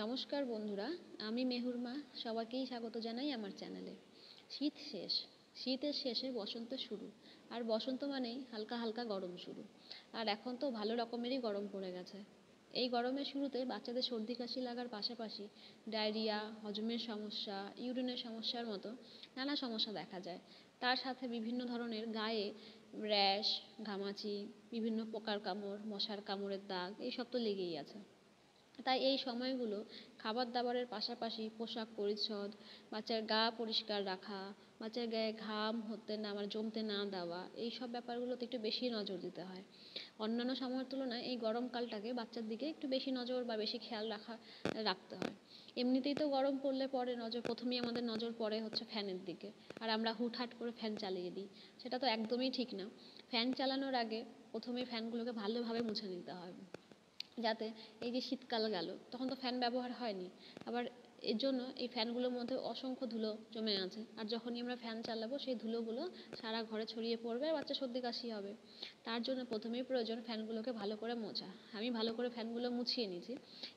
নমস্কার বন্ধুরা, আমি মেহুর মা। সবাইকেই স্বাগত জানাই আমার চ্যানেলে। শীত শেষ, শীতের শেষে বসন্ত শুরু। আর বসন্ত মানেই হালকা হালকা গরম শুরু। আর এখন তো ভালো রকমেরই গরম পড়ে গেছে। এই গরমের শুরুতে বাচ্চাদের সর্দি কাশি লাগার পাশাপাশি ডায়রিয়া, হজমের সমস্যা, ইউরিনের সমস্যার মতো নানা সমস্যা দেখা যায়। তার সাথে বিভিন্ন ধরনের গায়ে র্যাশ, ঘামাচি, বিভিন্ন পোকার কামড়, মশার কামড়ের দাগ এইসব তো লেগেই আছে। তাই এই সময়গুলো খাবার দাবারের পাশাপাশি পোশাক পরিচ্ছদ, বাচ্চার গা পরিষ্কার রাখা, বাচ্চার গায়ে ঘাম হতে না জমতে না দেওয়া, এই সব ব্যাপারগুলোতে একটু বেশি নজর দিতে হয়। অন্যান্য সময়ের তুলনায় এই গরমকালটাকে বাচ্চার দিকে একটু বেশি নজর বা বেশি খেয়াল রাখতে হয়। এমনিতেই তো গরম পড়লে প্রথমেই আমাদের নজর পড়ে হচ্ছে ফ্যানের দিকে। আর আমরা হুটহাট করে ফ্যান চালিয়ে দিই, সেটা তো একদমই ঠিক না। ফ্যান চালানোর আগে প্রথমে ফ্যানগুলোকে ভালোভাবে মুছে নিতে হয়, যাতে এই যে শীতকাল গেল তখন তো ফ্যান ব্যবহার হয়নি, আবার এর জন্য এই ফ্যানগুলোর মধ্যে অসংখ্য ধুলো জমে আছে। আর যখনই আমরা ফ্যান চালাবো সেই ধুলোগুলো সারা ঘরে ছড়িয়ে পড়বে আর বাচ্চা সর্দি কাশি হবে। তার জন্য প্রথমেই প্রয়োজন ফ্যানগুলোকে ভালো করে মোছা। আমি ভালো করে ফ্যানগুলো মুছিয়ে নিয়েছি।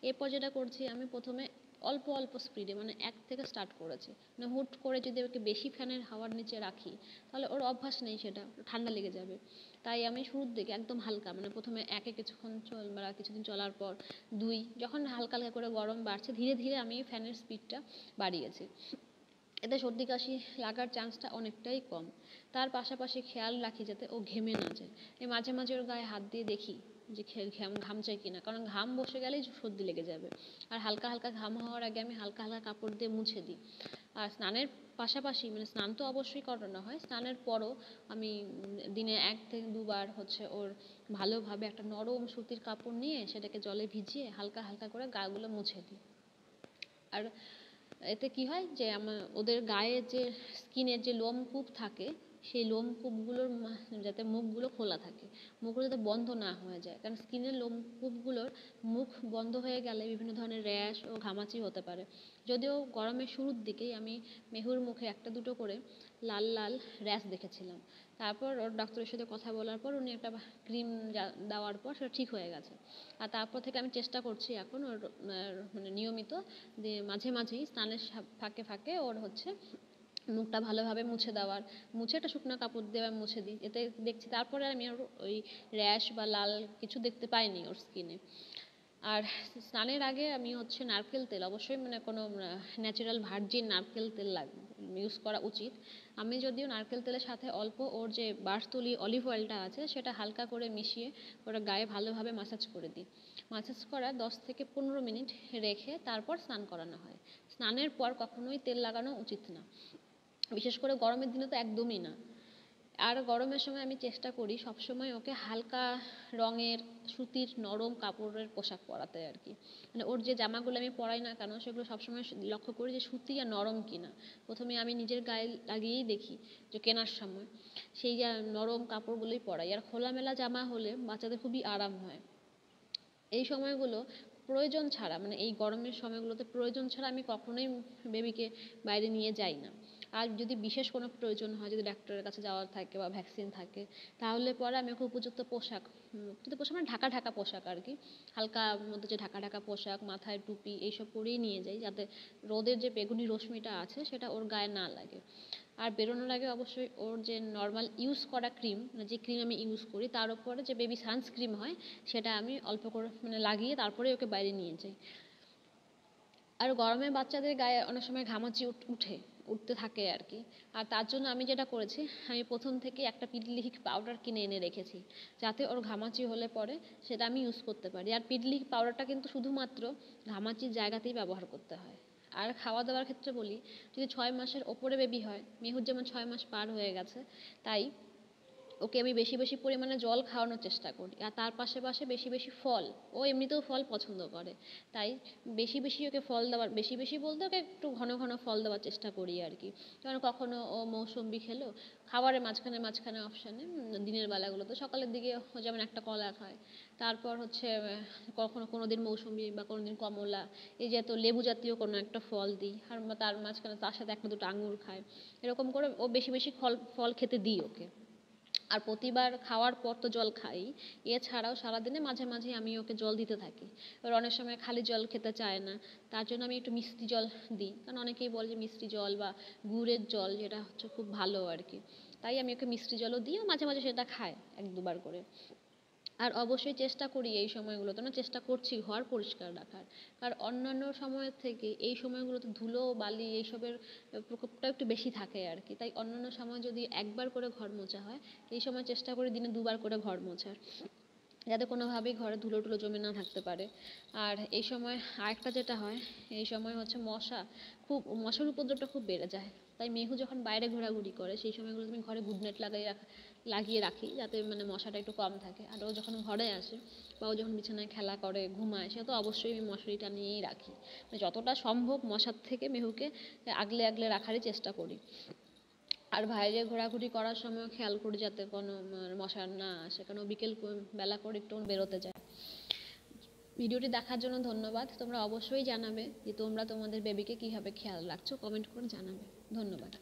এরপর যেটা করছি, আমি প্রথমে অল্প অল্প স্পিডে এক থেকে স্টার্ট করেছি। হুট করে যদি ওকে বেশি ফ্যানের হাওয়ার নিচে রাখি তাহলে ওর অভ্যাস নেই, সেটা ঠান্ডা লেগে যাবে। তাই আমি শুরুর দিকে একদম হালকা প্রথমে কিছুদিন চলার পর 2, যখন হালকা হালকা করে গরম বাড়ছে ধীরে ধীরে আমি ফ্যানের স্পিডটা বাড়িয়েছি। এতে সর্দি কাশি লাগার চান্সটা অনেকটাই কম। তার পাশাপাশি খেয়াল রাখি যাতে ও ঘেমে না যায়। মাঝে মাঝে ওর গায়ে হাত দিয়ে দেখি যে ঘামছে কিনা, কারণ ঘাম বসে গেলেই সর্দি লেগে যাবে। আর হালকা হালকা ঘাম হওয়ার আগে আমি হালকা হালকা কাপড় দিয়ে মুছে দিই। আর স্নানের পাশাপাশি স্নান তো অবশ্যই করানো হয়, স্নানের পরও আমি দিনে 1 থেকে 2 বার ওর ভালোভাবে একটা নরম সুতির কাপড় নিয়ে সেটাকে জলে ভিজিয়ে হালকা হালকা করে গাগুলো মুছে দিই। আর এতে কি হয় যে ওদের গায়ে যে স্কিনের যে লোমকূপ থাকে, সেই লোমকূপগুলোর যাতে মুখগুলো খোলা থাকে, মুখগুলো যাতে বন্ধ না হয়ে যায়। কারণ স্কিনের লোমকূপগুলোর মুখ বন্ধ হয়ে গেলে বিভিন্ন ধরনের র্যাশ ও ঘামাচি হতে পারে। যদিও গরমের শুরুর দিকেই আমি মেহুর মুখে 1-2 করে লাল লাল র্যাশ দেখেছিলাম। তারপর ওর ডাক্তারের সাথে কথা বলার পর উনি একটা ক্রিম দেওয়ার পর সেটা ঠিক হয়ে গেছে। আর তারপর থেকে আমি চেষ্টা করছি এখন ওর নিয়মিত যে মাঝে মাঝেই স্নানের ফাঁকে ফাঁকে ওর মুখটা ভালোভাবে মুছে একটা শুকনো কাপড় দিয়ে আমি মুছে দিই। এতে দেখছি তারপরে আমি ওর ওই র্যাশ বা লাল কিছু দেখতে পাইনি ওর স্কিনে। আর স্নানের আগে আমি নারকেল তেল অবশ্যই কোনো ন্যাচারাল ভার্জিন নারকেল তেল ইউজ করা উচিত। আমি যদিও নারকেল তেলের সাথে অল্প ওর যে বার্থলি অলিভ অয়েলটা আছে সেটা হালকা করে মিশিয়ে ওরা গায়ে ভালোভাবে মাসাজ করে দিই। মাসাজ করা 10 থেকে 15 মিনিট রেখে তারপর স্নান করানো হয়। স্নানের পর কখনোই তেল লাগানো উচিত না, বিশেষ করে গরমের দিনে তো একদমই না। আর গরমের সময় আমি চেষ্টা করি সবসময় ওকে হালকা রঙের সুতির নরম কাপড়ের পোশাক পরাতে আর কি। ওর যে জামাগুলো আমি পরাই না কেন সেগুলো সবসময় লক্ষ্য করি যে সুতি আর নরম কিনা। প্রথমে আমি নিজের গায়ে লাগিয়েই দেখি যে কেনার সময় সেই নরম কাপড়গুলোই পরাই। আর খোলামেলা জামা হলে বাচ্চাদের খুবই আরাম হয়। এই সময়গুলো প্রয়োজন ছাড়া এই গরমের সময়গুলোতে প্রয়োজন ছাড়া আমি কখনোই বেবিকে বাইরে নিয়ে যাই না। আর যদি বিশেষ কোনো প্রয়োজন হয়, যদি ডাক্তারের কাছে যাওয়ার থাকে বা ভ্যাকসিন থাকে, তাহলে পরে আমি ওকে উপযুক্ত পোশাক ঢাকা ঢাকা পোশাক আর কি, হালকা মধ্যে যে ঢাকা ঢাকা পোশাক, মাথায় টুপি এইসব পরেই নিয়ে যাই, যাতে রোদের যে বেগুনি রশ্মিটা আছে সেটা ওর গায়ে না লাগে। আর বেরোনোর আগে অবশ্যই ওর যে নর্মাল ইউজ করা ক্রিম, যে ক্রিম আমি ইউজ করি তার উপরে যে বেবি সানস্ক্রিন হয় সেটা আমি অল্প করে লাগিয়ে তারপরে ওকে বাইরে নিয়ে যাই। আর গরমে বাচ্চাদের গায়ে অনেক সময় ঘামাচি উঠতে থাকে আর কি। আর তার জন্য আমি যেটা করেছি, আমি প্রথম থেকে একটা পিডলিহিক পাউডার কিনে এনে রেখেছি, যাতে ওর ঘামাচি হলে পরে সেটা আমি ইউজ করতে পারি। আর পিডলিহিক পাউডারটা কিন্তু শুধুমাত্র ঘামাচির জায়গাতেই ব্যবহার করতে হয়। আর খাওয়া দাওয়ার ক্ষেত্রে বলি, যদি 6 মাসের ওপরে বেবি হয়, মেহুর যেমন 6 মাস পার হয়ে গেছে, তাই ওকে আমি বেশি বেশি পরিমাণে জল খাওয়ানোর চেষ্টা করি। আর তার পাশে বেশি বেশি ফল, ও এমনিতেও ফল পছন্দ করে, তাই বেশি বেশি ওকে ফল দেওয়ার, বেশি বেশি বলতে ওকে একটু ঘন ঘন ফল দেওয়ার চেষ্টা করি আর কি। কারণ কখনো ও মৌসুম্বি খেলো খাবারের মাঝখানে মাঝখানে অপশানে, দিনের বেলাগুলোতে সকালের দিকে যেমন একটা কলা খায়, তারপর কখনো কোনো দিন মৌসুম্বি বা কোনো দিন কমলা, এই যে লেবু জাতীয় কোনো একটা ফল দিই। আর তার মাঝখানে তার সাথে 1-2টো আঙুর খায়। এরকম করে ও বেশি বেশি ফল খেতে দিই ওকে। আর প্রতিবার খাওয়ার পর তো জল খাই, এছাড়াও সারাদিনে মাঝে মাঝে আমি ওকে জল দিতে থাকি। এবার অনেক সময় খালি জল খেতে চায় না, তার জন্য আমি একটু মিষ্টি জল দিই, কারণ অনেকেই বলে যে মিষ্টি জল বা গুড়ের জল যেটা হচ্ছে খুব ভালো আর কি। তাই আমি ওকে মিষ্টি জলও দিই, মাঝে মাঝে সেটা খায় 1-2 বার করে। আর অবশ্যই চেষ্টা করি এই সময়গুলোতে, না চেষ্টা করছি ঘর পরিষ্কার রাখার, কারণ অন্যান্য সময়ের থেকে এই সময়গুলোতে ধুলো বালি এইসবের প্রকোপটা একটু বেশি থাকে আর কি। তাই অন্যান্য সময় যদি 1 বার করে ঘর মোছা হয়, এই সময় চেষ্টা করি দিনে 2 বার করে ঘর মোছার, যাতে কোনোভাবেই ঘরে ধুলো টুলো জমে না থাকতে পারে। আর এই সময় আরেকটা যেটা হয়, এই সময় হচ্ছে মশার উপদ্রবটা খুব বেড়ে যায়। তাই মেহু যখন বাইরে ঘোরাঘুরি করে সেই সময়গুলো আমি ঘরে গুড নাইট লাগিয়ে রাখি, যাতে মানে মশাটা একটু কম থাকে। আর ও যখন ঘরে আসে বা ও যখন বিছানায় খেলা করে ঘুমায়, সে তো অবশ্যই আমি মশারিটা নিয়েই রাখি। মানে যতটা সম্ভব মশার থেকে মেহুকে আগলে আগলে রাখারই চেষ্টা করি। আর বাইরে ঘোরাঘুরি করার সময় খেয়াল করি যাতে কোনো মশা না আসে, কারণ বিকেল বেলা করে একটু বেরোতে যায়। ভিডিওটি দেখার জন্য ধন্যবাদ। তোমরা অবশ্যই জানাবে যে তোমরা তোমাদের বেবিকে কীভাবে খেয়াল রাখছো, কমেন্ট করে জানাবে। ধন্যবাদ।